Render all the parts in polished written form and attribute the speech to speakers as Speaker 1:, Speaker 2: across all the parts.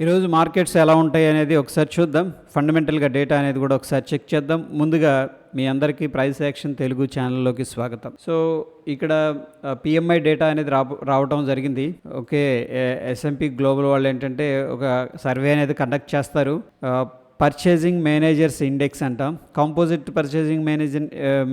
Speaker 1: ఈరోజు మార్కెట్స్ ఎలా ఉంటాయి అనేది ఒకసారి చూద్దాం. ఫండమెంటల్గా డేటా అనేది కూడా ఒకసారి చెక్ చేద్దాం. ముందుగా మీ అందరికీ ప్రైస్ యాక్షన్ తెలుగు ఛానల్లోకి స్వాగతం. సో ఇక్కడ పిఎంఐ డేటా అనేది రావటం జరిగింది. ఓకే, ఎస్ఎంపీ గ్లోబల్ వాళ్ళు ఏంటంటే ఒక సర్వే అనేది కండక్ట్ చేస్తారు. పర్చేజింగ్ మేనేజర్స్ ఇండెక్స్ అంటాం. కాంపోజిట్ పర్చేజింగ్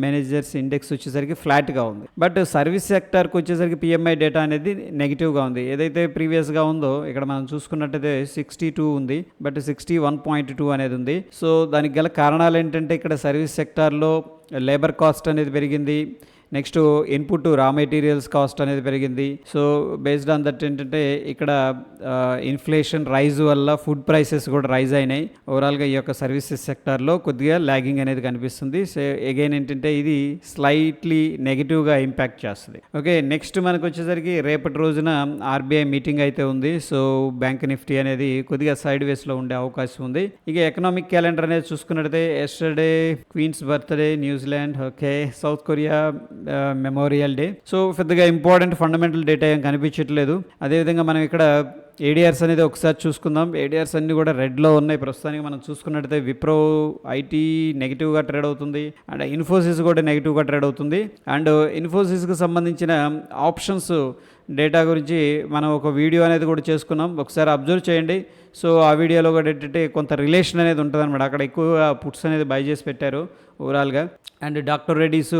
Speaker 1: మేనేజర్స్ ఇండెక్స్ వచ్చేసరికి ఫ్లాట్గా ఉంది. బట్ సర్వీస్ సెక్టార్కి వచ్చేసరికి పిఎంఐ డేటా అనేది నెగిటివ్గా ఉంది. ఏదైతే ప్రీవియస్గా ఉందో ఇక్కడ మనం చూసుకున్నట్టయితే 62 ఉంది, బట్ 61.2 అనేది ఉంది. సో దానికి గల కారణాలు ఏంటంటే ఇక్కడ సర్వీస్ సెక్టార్లో లేబర్ కాస్ట్ అనేది పెరిగింది. నెక్స్ట్ ఇన్పుట్ రా మెటీరియల్స్ కాస్ట్ అనేది పెరిగింది. సో బేస్డ్ ఆన్ దట్ ఏంటంటే ఇక్కడ ఇన్ఫ్లేషన్ రైజ్ వల్ల ఫుడ్ ప్రైసెస్ కూడా రైజ్ అయినాయి. ఓవరాల్గా ఈ యొక్క సర్వీసెస్ సెక్టార్లో కొద్దిగా ల్యాగింగ్ అనేది కనిపిస్తుంది. సో అగైన్ ఏంటంటే ఇది స్లైట్లీ నెగిటివ్గా ఇంపాక్ట్ చేస్తుంది. ఓకే, నెక్స్ట్ మనకు వచ్చేసరికి రేపటి రోజున ఆర్బీఐ మీటింగ్ అయితే ఉంది. సో బ్యాంక్ నిఫ్టీ అనేది కొద్దిగా సైడ్ వేస్లో ఉండే అవకాశం ఉంది. ఇక ఎకనామిక్ క్యాలెండర్ అనేది చూసుకున్నట్టయితే yesterday Queen's Birthday, New Zealand, okay, South Korea Memorial Day. So పెద్దగా ఇంపార్టెంట్ ఫండమెంటల్ డేటా ఏం కనిపించట్లేదు. అదేవిధంగా మనం ఇక్కడ ఏడిఆర్స్ అనేది ఒకసారి చూసుకుందాం. ఏడిఆర్స్ అన్నీ కూడా రెడ్లో ఉన్నాయి ప్రస్తుతానికి. మనం చూసుకున్నట్టయితే విప్రో ఐటీ నెగిటివ్గా ట్రేడ్ అవుతుంది, అండ్ ఇన్ఫోసిస్ కూడా నెగిటివ్గా ట్రేడ్ అవుతుంది. అండ్ ఇన్ఫోసిస్కి సంబంధించిన ఆప్షన్స్ డేటా గురించి మనం ఒక వీడియో అనేది కూడా చేసుకున్నాం, ఒకసారి అబ్జర్వ్ చేయండి. సో ఆ వీడియోలో కూడా ఏంటంటే కొంత రిలేషన్ అనేది ఉంటుంది అనమాట. అక్కడ ఎక్కువగా పుట్స్ అనేది బై చేసి పెట్టారు ఓవరాల్గా. అండ్ డాక్టర్ రెడ్డీస్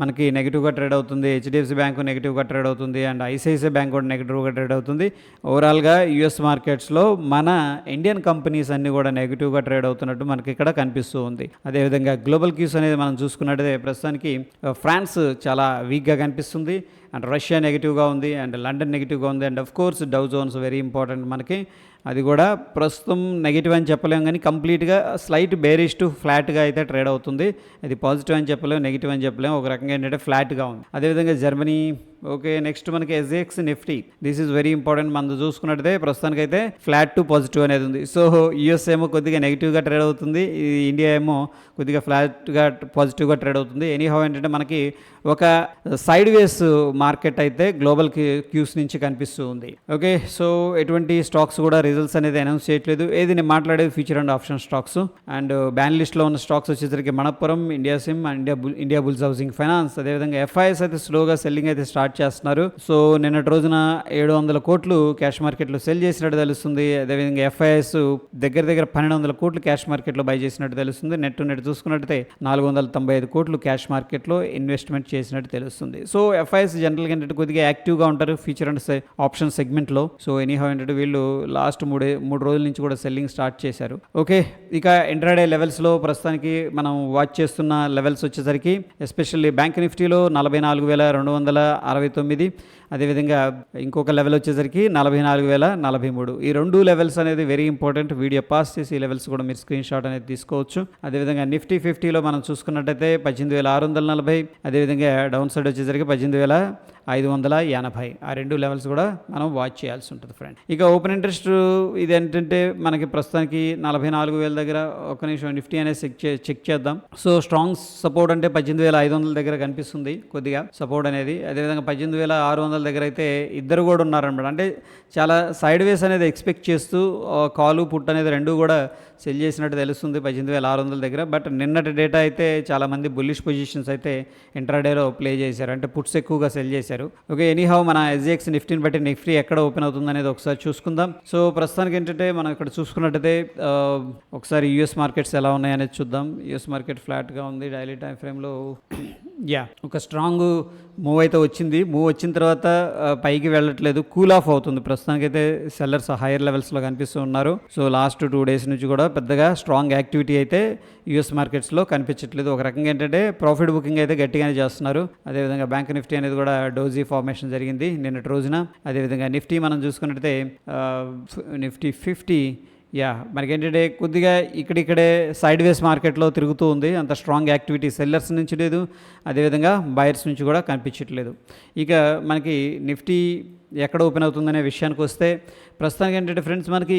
Speaker 1: మనకి నెగిటివ్గా ట్రేడ్ అవుతుంది, హెచ్డిఎఫ్సి బ్యాంకు నెగిటివ్గా ట్రేడ్ అవుతుంది, అండ్ ఐసిఐసిఐ బ్యాంక్ కూడా నెగిటివ్గా ట్రేడ్ అవుతుంది. ఓవరాల్గా యుఎస్ మార్కెట్స్లో మన ఇండియన్ కంపెనీస్ అన్నీ కూడా నెగిటివ్గా ట్రేడ్ అవుతున్నట్టు మనకి ఇక్కడ కనిపిస్తూ ఉంది. అదేవిధంగా గ్లోబల్ క్యూస్ అనేది మనం చూసుకున్నట్టయితే ప్రస్తుతానికి ఫ్రాన్స్ చాలా వీక్గా కనిపిస్తుంది, అండ్ రష్యా నెగిటివ్గా ఉంది, అండ్ లండన్ నెగిటివ్గా ఉంది, and of course Dow Jones very important మనకి. అది కూడా ప్రస్తుతం నెగిటివ్ అని చెప్పలేము, కానీ కంప్లీట్గా స్లైట్ బేరిష్ టు ఫ్లాట్గా అయితే ట్రేడ్ అవుతుంది. అది పాజిటివ్ అని చెప్పలేము, నెగిటివ్ అని చెప్పలేము, ఒక రకంగా ఏంటంటే ఫ్లాట్గా ఉంది. అదేవిధంగా జర్మనీ, ఓకే, నెక్స్ట్ మనకి SX Nifty, this is very important. మనం చూసుకున్నట్టయితే ప్రస్తుతానికైతే ఫ్లాట్ టు పాజిటివ్ అనేది ఉంది. సో యుఎస్ ఏమో కొద్దిగా నెగిటివ్గా ట్రేడ్ అవుతుంది, ఇండియా ఏమో కొద్దిగా ఫ్లాట్గా పాజిటివ్గా ట్రేడ్ అవుతుంది. ఎనీహౌ ఏంటంటే మనకి ఒక సైడ్ వేస్ మార్కెట్ అయితే గ్లోబల్ క్యూస్ నుంచి కనిపిస్తూ ఉంది. ఓకే, సో ఎటువంటి స్టాక్స్ కూడా రిజల్ట్స్ అనేది అనౌన్స్ చేయట్లేదు. ఏది నేను మాట్లాడేది future and option stocks. And ban లిస్ట్లో ఉన్న స్టాక్స్ వచ్చేసరికి Manappuram, India Cem, Indiabulls housing finance. అదేవిధంగా ఎఫ్ఐఎస్ అయితే స్లోగా సెల్లింగ్ అయితే స్టార్ట్ చేస్తున్నారు. సో నిన్నటి రోజున 700 కోట్లు క్యాష్ మార్కెట్లో సెల్ చేసినట్టు తెలుస్తుంది. అదేవిధంగా ఎఫ్ఐఎస్ దగ్గర 1200 కోట్లు క్యాష్ మార్కెట్లో బై చేసినట్టు తెలుస్తుంది. నెట్ చూసుకున్నట్టయితే 495 కోట్లు క్యాష్ మార్కెట్లో ఇన్వెస్ట్మెంట్ చేసినట్టు తెలుస్తుంది. సో ఎఫ్ఐఎస్ జనరల్గా ఏంటంటే కొద్దిగా యాక్టివ్గా ఉంటారు ఫ్యూచర్ అండ్ ఆప్షన్ సెగ్మెంట్లో. సో ఎనీహౌ ఏంటంటే వీళ్ళు లాస్ట్ మూడు రోజుల నుంచి కూడా సెల్లింగ్ స్టార్ట్ చేశారు. ఓకే, ఇక ఇంట్రాడే లెవెల్స్లో ప్రస్తుతానికి మనం వాచ్ చేస్తున్న లెవెల్స్ వచ్చేసరికి ఎస్పెషల్లీ బ్యాంక్ నిఫ్టీలో 44,269, అదేవిధంగా ఇంకొక లెవెల్ వచ్చేసరికి 44,043. ఈ రెండు లెవెల్స్ అనేది వెరీ ఇంపార్టెంట్. వీడియో పాస్ చేసి ఈ లెవెల్స్ కూడా మీరు స్క్రీన్ షాట్ అనేది తీసుకోవచ్చు. అదేవిధంగా నిఫ్టీ 50లో మనం చూసుకున్నట్టయితే 18,640, అదేవిధంగా డౌన్ సైడ్ వచ్చేసరికి 18,580. ఆ రెండు లెవెల్స్ కూడా మనం వాచ్ చేయాల్సి ఉంటుంది ఫ్రెండ్. ఇక ఓపెన్ ఇంట్రెస్ట్ ఇది ఏంటంటే మనకి ప్రస్తుతానికి 44,000 దగ్గర, ఒక నిమిషం నిఫ్టీ అనేది చెక్ చేద్దాం. సో స్ట్రాంగ్ సపోర్ట్ అంటే 18,500 దగ్గర కనిపిస్తుంది కొద్దిగా సపోర్ట్ అనేది. అదేవిధంగా 18,600 దగ్గర అయితే ఇద్దరు కూడా ఉన్నారనమాట. అంటే చాలా సైడ్ వేస్ అనేది ఎక్స్పెక్ట్ చేస్తూ కాలు పుట్ అనేది రెండు కూడా సెల్ చేసినట్టు తెలుస్తుంది 18,600 దగ్గర. బట్ నిన్నటి డేటా అయితే చాలామంది బుల్లిష్ పొజిషన్స్ అయితే ఇంట్రాడేలో ప్లే చేశారు, అంటే పుట్స్ ఎక్కువగా సెల్ చేశారు. ఓకే, ఎనీహౌ మన ఎస్జిఎక్స్ నిఫ్టీని బట్టి నిఫ్టీ ఎక్కడ ఓపెన్ అవుతుంది అనేది ఒకసారి చూసుకుందాం. సో ప్రస్తుతానికి ఏంటంటే మనం ఇక్కడ చూసుకున్నట్టయితే ఒకసారి యూఎస్ మార్కెట్స్ ఎలా ఉన్నాయనేది చూద్దాం. యూఎస్ మార్కెట్ ఫ్లాట్గా ఉంది డైలీ టైం ఫ్రేమ్లో. ఒక స్ట్రాంగ్ మూవ్ అయితే వచ్చింది. మూవ్ వచ్చిన తర్వాత పైకి వెళ్ళట్లేదు, కూల్ ఆఫ్ అవుతుంది. ప్రస్తుతానికైతే సెల్లర్స్ హైయర్ లెవెల్స్లో కనిపిస్తూ ఉన్నారు. సో లాస్ట్ 2 days నుంచి కూడా పెద్దగా స్ట్రాంగ్ యాక్టివిటీ అయితే యూఎస్ మార్కెట్స్లో కనిపించట్లేదు. ఒక రకంగా ఏంటంటే ప్రాఫిట్ బుకింగ్ అయితే గట్టిగానే చేస్తున్నారు. అదేవిధంగా బ్యాంక్ నిఫ్టీ అనేది కూడా డోజీ ఫార్మేషన్ జరిగింది నిన్నటి రోజున. అదేవిధంగా నిఫ్టీ మనం చూసుకున్నట్టయితే నిఫ్టీ 50 మనకేంటంటే కొద్దిగా ఇక్కడే సైడ్ వేస్ మార్కెట్లో తిరుగుతూ ఉంది. అంత స్ట్రాంగ్ యాక్టివిటీ సెల్లర్స్ నుంచి లేదు, అదేవిధంగా బయర్స్ నుంచి కూడా కనిపించట్లేదు. ఇక మనకి నిఫ్టీ ఎక్కడ ఓపెన్ అవుతుందనే విషయానికి వస్తే ప్రస్తుతానికి ఏంటంటే ఫ్రెండ్స్ మనకి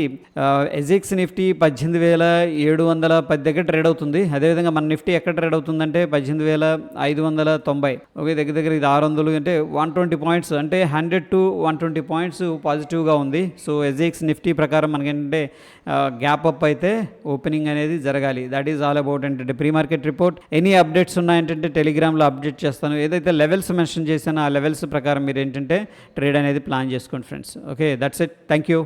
Speaker 1: ఎజిక్స్ నిఫ్టీ 18,710 దగ్గర ట్రేడ్ అవుతుంది. అదేవిధంగా మన నిఫ్టీ ఎక్కడ ట్రేడ్ అవుతుందంటే 18,590. ఓకే, దగ్గర దగ్గర ఇది 600 అంటే 120 పాయింట్స్, అంటే 100 to 120 పాయింట్స్ పాజిటివ్గా ఉంది. సో ఎజిక్స్ నిఫ్టీ ప్రకారం మనకేంటంటే గ్యాప్ అప్ అయితే ఓపెనింగ్ అనేది జరగాలి. దట్ ఈజ్ ఆల్ అబౌట్ ఏంటంటే pre market report. Any updates ఉన్నాయంటే టెలిగ్రామ్లో అప్డేట్ చేస్తాను. ఏదైతే లెవెల్స్ మెన్షన్ చేశానో ఆ లెవెల్స్ ప్రకారం మీరు ఏంటంటే ట్రేడ్ అనేది ప్లాన్ చేసుకోండి friends. Okay, that's it. Thank you.